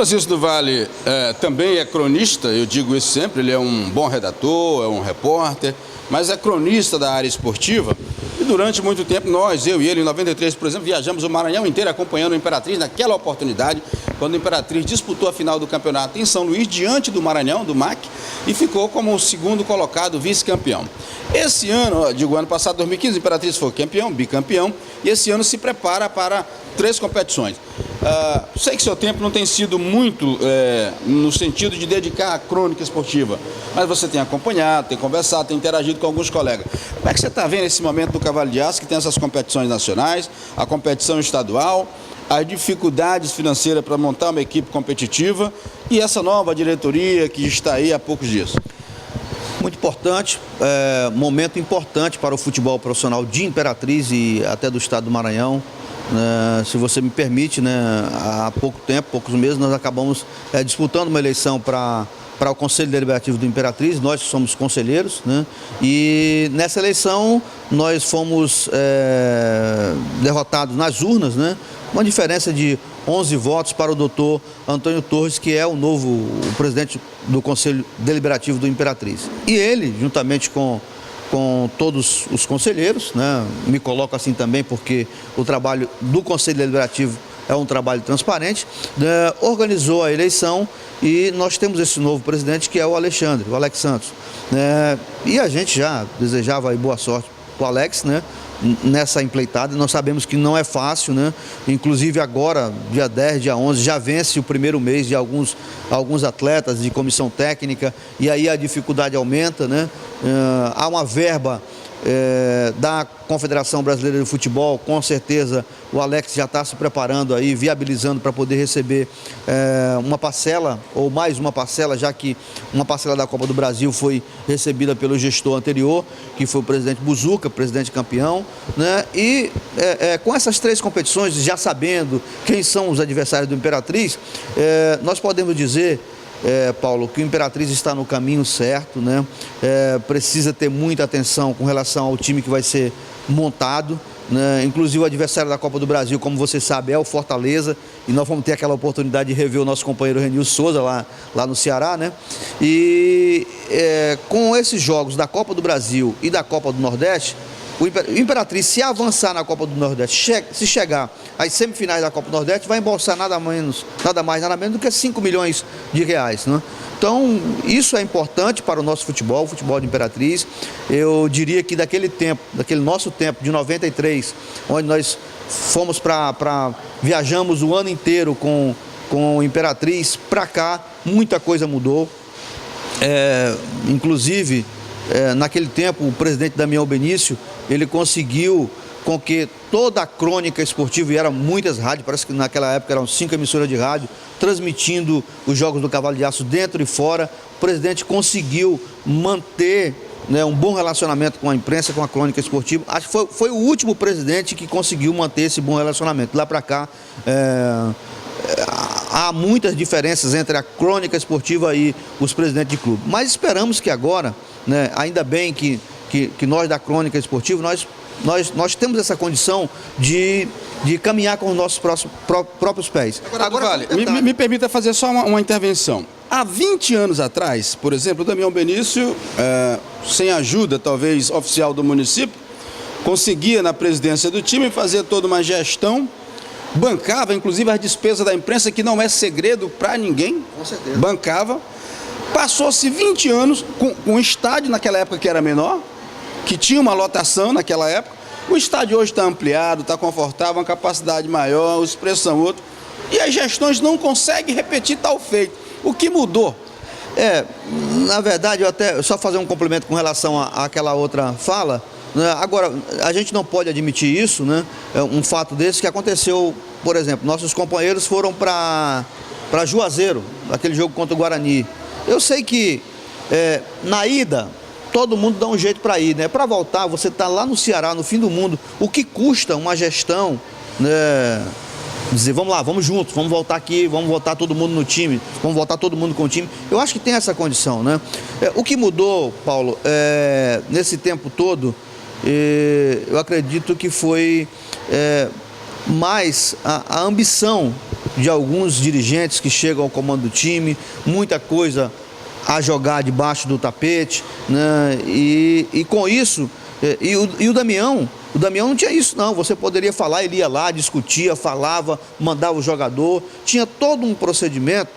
Francisco do Vale também é cronista, eu digo isso sempre, ele é um bom redator, é um repórter, mas é cronista da área esportiva. E durante muito tempo, eu e ele, em 93, por exemplo, viajamos o Maranhão inteiro acompanhando o Imperatriz naquela oportunidade, quando o Imperatriz disputou a final do campeonato em São Luís, diante do Maranhão, do MAC, e ficou como o segundo colocado, vice-campeão. Esse ano, ano passado, 2015, o Imperatriz foi campeão, bicampeão, e esse ano se prepara para 3 competições. Sei que seu tempo não tem sido muito no sentido de dedicar à crônica esportiva, mas você tem acompanhado, tem conversado, tem interagido com alguns colegas. Como é que você está vendo esse momento do Cavalo de Aço, que tem essas competições nacionais, a competição estadual, as dificuldades financeiras para montar uma equipe competitiva e essa nova diretoria que está aí há poucos dias? Muito importante, momento importante para o futebol profissional de Imperatriz e até do estado do Maranhão. Se você me permite, há pouco tempo, poucos meses, nós acabamos disputando uma eleição para o Conselho Deliberativo do Imperatriz, nós somos conselheiros, e nessa eleição nós fomos derrotados nas urnas, uma diferença de 11 votos para o doutor Antônio Torres, que é o presidente do Conselho Deliberativo do Imperatriz. E ele, juntamente com todos os conselheiros, me coloco assim também porque o trabalho do Conselho Deliberativo é um trabalho transparente, organizou a eleição e nós temos esse novo presidente que é o Alexandre, o Alex Santos. E a gente já desejava aí boa sorte para o Alex, nessa empleitada. Nós sabemos que não é fácil, Inclusive agora, dia 10, dia 11, já vence o primeiro mês de alguns atletas de comissão técnica e aí a dificuldade aumenta, Há uma verba da Confederação Brasileira de Futebol, com certeza o Alex já está se preparando aí, viabilizando para poder receber uma parcela, ou mais uma parcela, já que uma parcela da Copa do Brasil foi recebida pelo gestor anterior, que foi o presidente Buzuca, presidente campeão, E com essas 3 competições, já sabendo quem são os adversários do Imperatriz, nós podemos dizer, Paulo, que o Imperatriz está no caminho certo, precisa ter muita atenção com relação ao time que vai ser montado, Inclusive o adversário da Copa do Brasil, como você sabe, é o Fortaleza, e nós vamos ter aquela oportunidade de rever o nosso companheiro Renilson Souza lá no Ceará, E com esses jogos da Copa do Brasil e da Copa do Nordeste, o Imperatriz, se avançar na Copa do Nordeste, se chegar às semifinais da Copa do Nordeste, vai embolsar nada mais, nada menos do que 5 milhões de reais, Então, isso é importante para o nosso futebol, o futebol de Imperatriz. Eu diria que daquele nosso tempo, de 93, onde nós fomos viajamos o ano inteiro com o Imperatriz, para cá, muita coisa mudou. Inclusive, naquele tempo, o presidente Damião Benício, ele conseguiu com que toda a crônica esportiva, e eram muitas rádios, parece que naquela época eram 5 emissoras de rádio, transmitindo os jogos do Cavalo de Aço dentro e fora. O presidente conseguiu manter um bom relacionamento com a imprensa, com a crônica esportiva. Acho que foi o último presidente que conseguiu manter esse bom relacionamento. Lá para cá, há muitas diferenças entre a crônica esportiva e os presidentes de clube. Mas esperamos que agora, ainda bem que nós da crônica esportiva, nós temos essa condição de caminhar com os nossos próprios pés. Agora Vale, me permita fazer só uma intervenção. Há 20 anos atrás, por exemplo, o Damião Benício, sem ajuda talvez oficial do município, conseguia na presidência do time fazer toda uma gestão, bancava inclusive as despesas da imprensa, que não é segredo para ninguém, com certeza. Bancava. Passou-se 20 anos com um estádio naquela época que era menor, que tinha uma lotação naquela época. O estádio hoje está ampliado, está confortável, uma capacidade maior, os preços são outros. E as gestões não conseguem repetir tal feito. O que mudou? Na verdade, eu até só fazer um complemento com relação àquela outra fala. Agora, a gente não pode admitir isso, um fato desse que aconteceu, por exemplo, nossos companheiros foram para Juazeiro, aquele jogo contra o Guarani. Eu sei que na ida todo mundo dá um jeito para ir, Para voltar, você está lá no Ceará, no fim do mundo. O que custa uma gestão, dizer, vamos lá, vamos juntos, vamos voltar aqui, vamos voltar todo mundo no time, vamos voltar todo mundo com o time. Eu acho que tem essa condição, O que mudou, Paulo, nesse tempo todo, eu acredito que foi mais a ambição de alguns dirigentes que chegam ao comando do time, muita coisa a jogar debaixo do tapete, né? E com isso, o Damião não tinha isso não, você poderia falar, ele ia lá, discutia, falava, mandava o jogador, tinha todo um procedimento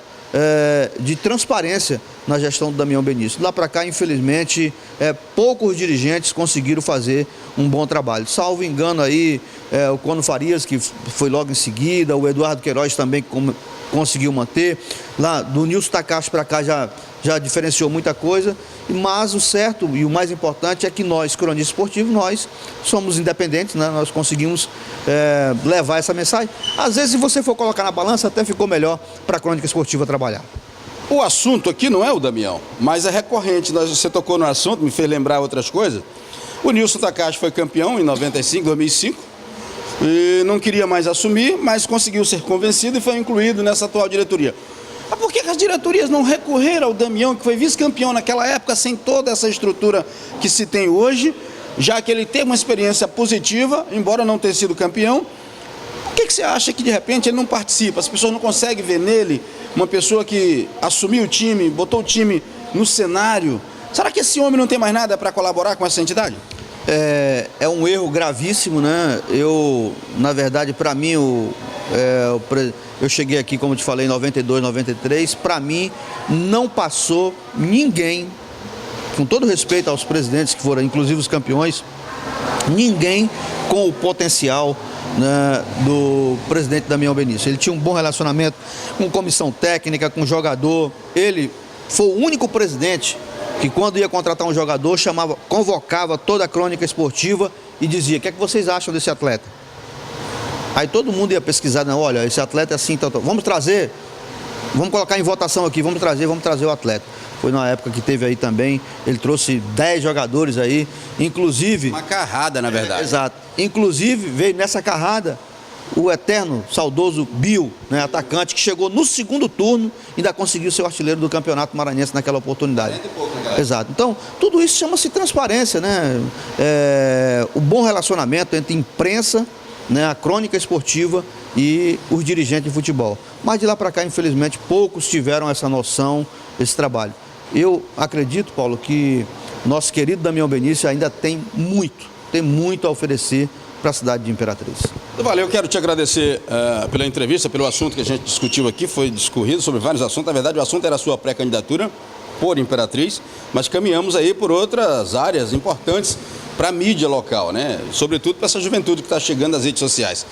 de transparência na gestão do Damião Benício. Lá para cá, infelizmente, poucos dirigentes conseguiram fazer um bom trabalho. Salvo engano aí, o Cono Farias, que foi logo em seguida, o Eduardo Queiroz também conseguiu manter. Lá do Nilson Takashi para cá já diferenciou muita coisa, mas o certo e o mais importante é que nós, cronistas esportivos, nós somos independentes, né? Nós conseguimos levar essa mensagem. Às vezes, se você for colocar na balança, até ficou melhor para a crônica esportiva trabalhar. O assunto aqui não é o Damião, mas é recorrente. Você tocou no assunto, me fez lembrar outras coisas. O Nilson Takashi foi campeão em 2005, e não queria mais assumir, mas conseguiu ser convencido e foi incluído nessa atual diretoria. Mas por que as diretorias não recorreram ao Damião, que foi vice-campeão naquela época, sem toda essa estrutura que se tem hoje, já que ele teve uma experiência positiva, embora não tenha sido campeão? Por que você acha que de repente ele não participa? As pessoas não conseguem ver nele uma pessoa que assumiu o time, botou o time no cenário? Será que esse homem não tem mais nada para colaborar com essa entidade? É um erro gravíssimo, né? Na verdade, para mim, eu cheguei aqui, como te falei, em 92, 93. Para mim, não passou ninguém, com todo respeito aos presidentes que foram, inclusive os campeões, ninguém com o potencial, né, do presidente Damião Benício. Ele tinha um bom relacionamento com comissão técnica, com jogador. Ele foi o único presidente que, quando ia contratar um jogador, convocava toda a crônica esportiva e dizia: o que é que vocês acham desse atleta? Aí todo mundo ia pesquisar: não, olha, esse atleta é assim, tal. Vamos trazer, vamos colocar em votação aqui, vamos trazer o atleta. Foi na época que teve aí também, ele trouxe 10 jogadores aí, inclusive... Uma carrada, na verdade. Exato. Inclusive, veio nessa carrada o eterno, saudoso Bill, né, atacante, que chegou no segundo turno e ainda conseguiu ser o artilheiro do Campeonato Maranhense naquela oportunidade. Exato. Então, tudo isso chama-se transparência, né? O bom relacionamento entre imprensa, né, a crônica esportiva e os dirigentes de futebol. Mas de lá para cá, infelizmente, poucos tiveram essa noção, esse trabalho. Eu acredito, Paulo, que nosso querido Damião Benício ainda tem muito a oferecer para a cidade de Imperatriz. Valeu, eu quero te agradecer pela entrevista, pelo assunto que a gente discutiu aqui, foi discorrido sobre vários assuntos. Na verdade, o assunto era a sua pré-candidatura por Imperatriz, mas caminhamos aí por outras áreas importantes para a mídia local, né? Sobretudo para essa juventude que está chegando às redes sociais.